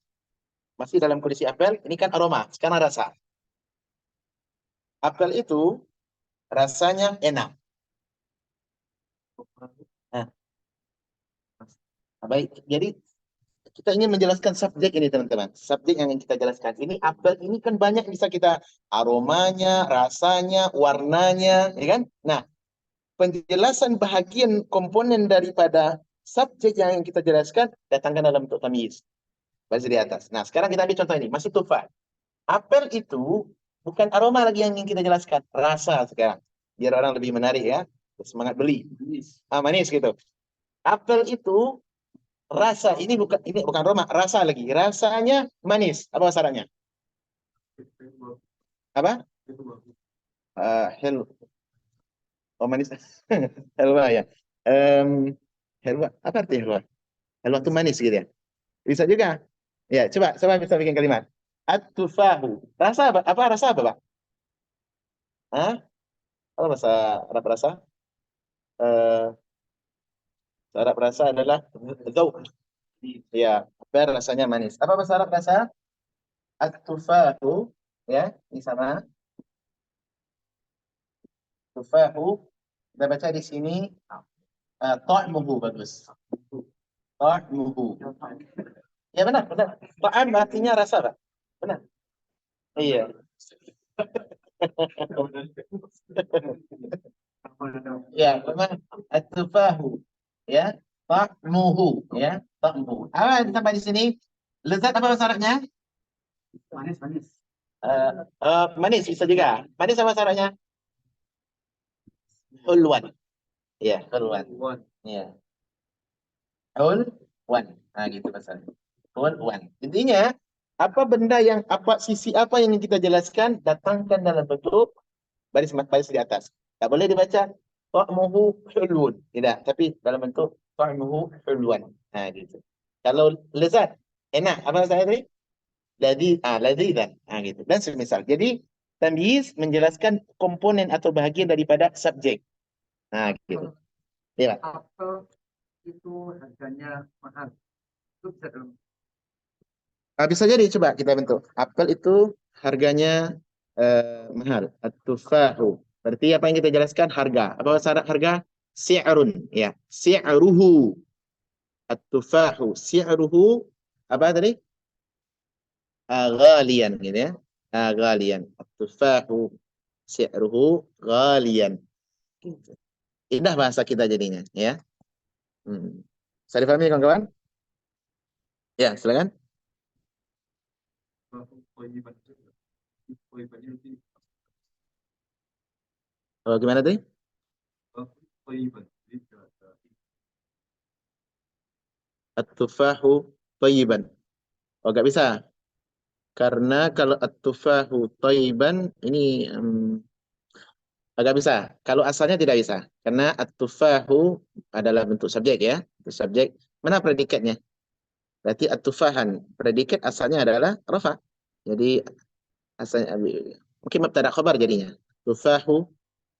Masih dalam kondisi apel, ini kan aroma, sekarang rasa. Apel itu rasanya enak. Nah, baik, jadi kita ingin menjelaskan subjek ini teman-teman. Subjek yang ingin kita jelaskan. Ini apel ini kan banyak bisa kita aromanya, rasanya, warnanya, ya kan? Nah, penjelasan bahagian komponen daripada subjek yang ingin kita jelaskan datangkan dalam bentuk tamyiz. Baris di atas. Nah, sekarang kita ambil contoh ini. Masih tufah. Apel itu bukan aroma lagi yang ingin kita jelaskan. Rasa sekarang. Biar orang lebih menarik ya. Semangat beli. Manis gitu. Apel itu rasa. Ini bukan aroma. Rasa lagi. Rasanya manis. Apa syaratnya? Apa? Helwa. Oh, manis. Helwa ya. Helwa. Apa arti helwa? Helwa itu manis gitu ya. Bisa juga. Ya, coba bisa bikin kalimat. At-tufahu. Rasa apa? Apa rasa apa, Pak? Hah? Apa bahasa Arab rasa? Eh, Arab rasa adalah dzauq. Ya, apa rasanya manis. Apa bahasa Arab rasa? At-tufahu. Ya, ini sama. Tufahu. Kita baca di sini ta'muhu bagus. Ta'muhu. Ya benar. Ta'am artinya rasa, Pak. Benar. Iya. Ya, memang at-tufahu. Ya, ta'muhu. Ya, ta'muhu. Apa yang sampai di sini? Lezat apa bahasa Arabnya? Manis. Manis bisa juga. Manis apa bahasa Arabnya? Hulwan. Ya, hulwan. Ya. Hulwan. Nah, gitu bahasanya. Hulwan. Intinya, sisi apa yang ingin kita jelaskan, datangkan dalam bentuk baris di atas. Tak boleh dibaca ta'muhu hulun. Tidak, tapi dalam bentuk ta'muhu hulwan. Nah, gitu. Kalau lezat, enak. Apa saya tadi? Ladidan. Nah, gitu. Dan semisal. Jadi, tamyiz menjelaskan komponen atau bahagian daripada subjek. Nah, gitu. Ya, Pak. Apel itu harganya mahal. Itu bisa dalam Bisa jadi coba kita bentuk. Apel itu harganya mahal. At-tufahu. Berarti apa yang kita jelaskan? Harga. Apa syarat harga? Si'run. Ya. Si'ruhu. At-tufahu. Si'ruhu. Apa tadi? Ghalian. Gitu ya. Ghalian. At-tufahu. Si'ruhu. Ghalian. Indah bahasa kita jadinya. Ya. Bisa dipahami kawan-kawan? Ya, silakan. Oh, gimana tadi? طيبا. At-tufahu thayyiban. Oh, nggak bisa. Karena kalau at-tufahu thayyiban ini agak bisa. Kalau asalnya tidak bisa. Karena at-tufahu adalah bentuk subjek ya. Bentuk subjek. Mana predikatnya? Berarti at-tufahan. Predikat asalnya adalah rafa. Jadi asalnya mungkin mubtada khabar jadinya. Tufahu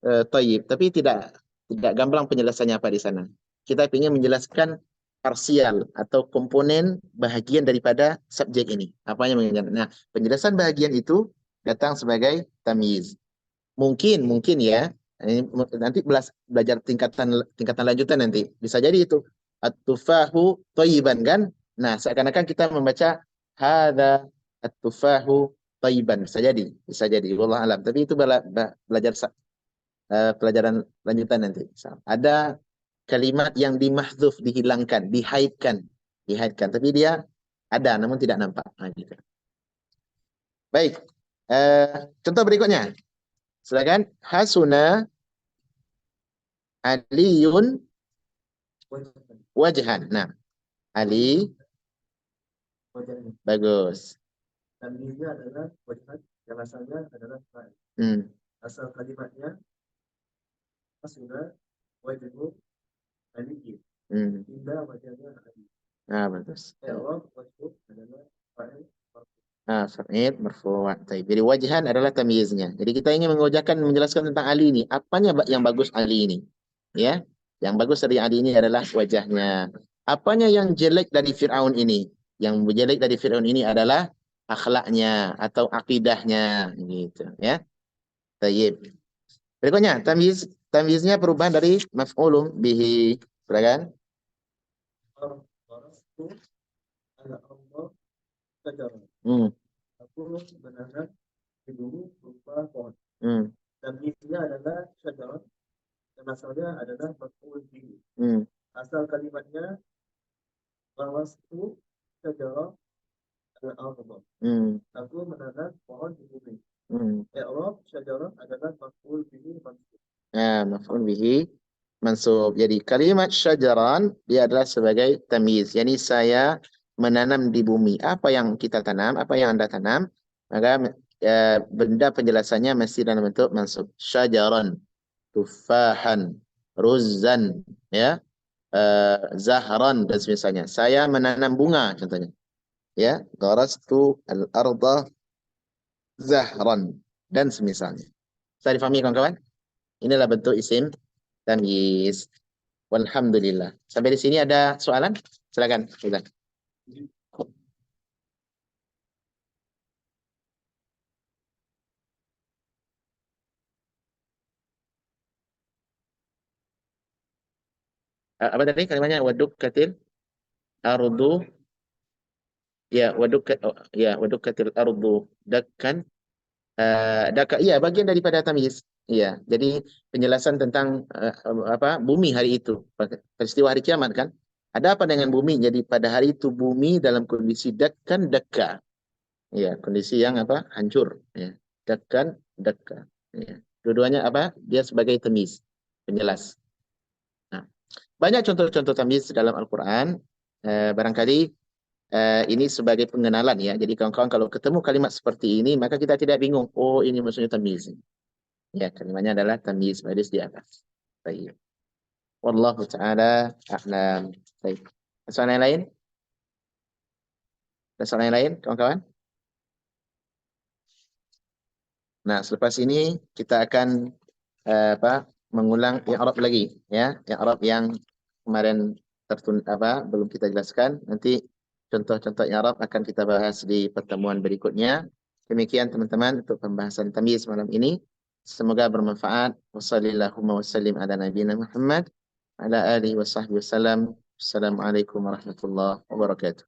thayyib. Tapi tidak gamblang penjelasannya apa di sana. Kita ingin menjelaskan parsial atau komponen bahagian daripada subjek ini. Apanya mengenai. Nah, penjelasan bahagian itu datang sebagai tamyiz. Mungkin ya. Ini nanti belajar tingkatan lanjutan nanti. Bisa jadi itu at-tufahu thayyiban kan? Nah, seakan-akan kita membaca hadza at-tufahu thayyiban. Bisa jadi. Wallahu alam. Tapi itu belajar pelajaran lanjutan nanti. Ada kalimat yang dimahdzuf, dihilangkan, dihaidkan. Tapi dia ada, namun tidak nampak. Nah, gitu. Baik. Contoh berikutnya. Silakan. Hasuna Aliyun wajhan. Nah, Ali Wajahnya. bagus. Dan ini adalah wajah yang asalnya adalah fa'il. Asal kalimatnya asuna wajhu aliyin. Indah wajahnya Ali. Nah, bagus. I'rab wajhu adalah fa'il marfu'. Fa'il marfu'. Jadi wajhan adalah tamyiznya. Jadi kita ingin menjelaskan tentang Ali ini. Apanya yang bagus Ali ini? Ya, yang bagus dari Ali ini adalah wajahnya. Apanya yang jelek dari Fir'aun ini? Yang jelek dari Fir'aun ini adalah akhlaknya atau akidahnya, gitu ya. Tayyib. Berikutnya, tamyiznya perubahan dari maf'ulun bihi. Silakan. Warastu ala Allah sajarah. Aku menanam di bumi berupa pohon. Dan isinya adalah syajarah. Dan asalnya adalah maf'ul bihi. Asal kalimatnya warastu sajarah ala Allah. Aku menanam pohon di bumi. I'rab syajarah adalah maf'ul bihi mansub. Maf'ul bihi mansub. Jadi kalimat syajaran dia adalah sebagai tamyiz. Yani saya menanam di bumi. Apa yang kita tanam, apa yang Anda tanam, maka benda penjelasannya mesti dalam bentuk mansub. Syajaran, tufahan, ruzzan, ya, zahran dan semisalnya. Saya menanam bunga contohnya. Ya, gharastu al-ardha zahran dan semisalnya. Saya difahami kawan-kawan? Inilah bentuk isim tamyiz. Walhamdulillah. Sampai di sini ada soalan? Silakan. Apa tadi kalimatnya? Waduk katil ardu. Ya, waduk katil ardu dakkan. Iya, bagian daripada tamyiz. Iya, jadi penjelasan tentang bumi hari itu, peristiwa hari kiamat kan. Ada apa dengan bumi? Jadi pada hari itu bumi dalam kondisi dakkan dakka. Iya, kondisi yang hancur. Ya. Dakkan dakka. Ya. Dua-duanya dia sebagai tamyiz, penjelas. Nah, banyak contoh-contoh tamyiz dalam Al-Quran. Barangkali ini sebagai pengenalan ya. Jadi kawan-kawan kalau ketemu kalimat seperti ini, maka kita tidak bingung. Oh, ini maksudnya tamyiz. Ya, kalimatnya adalah tamyiz baris di atas. Baik. Wallahu ta'ala a'lam. Baik. Soalan yang lain? Ada soalan yang lain, kawan-kawan? Nah, selepas ini kita akan mengulang i'rab lagi ya. I'rab yang kemarin belum kita jelaskan. Nanti contoh-contoh i'rab akan kita bahas di pertemuan berikutnya. Demikian teman-teman untuk pembahasan tamyiz malam ini. Semoga bermanfaat. Wassallallahu wasallim ala nabiyina Muhammad ala alihi wa sahbihi wasallam. Assalamualaikum warahmatullahi wabarakatuh.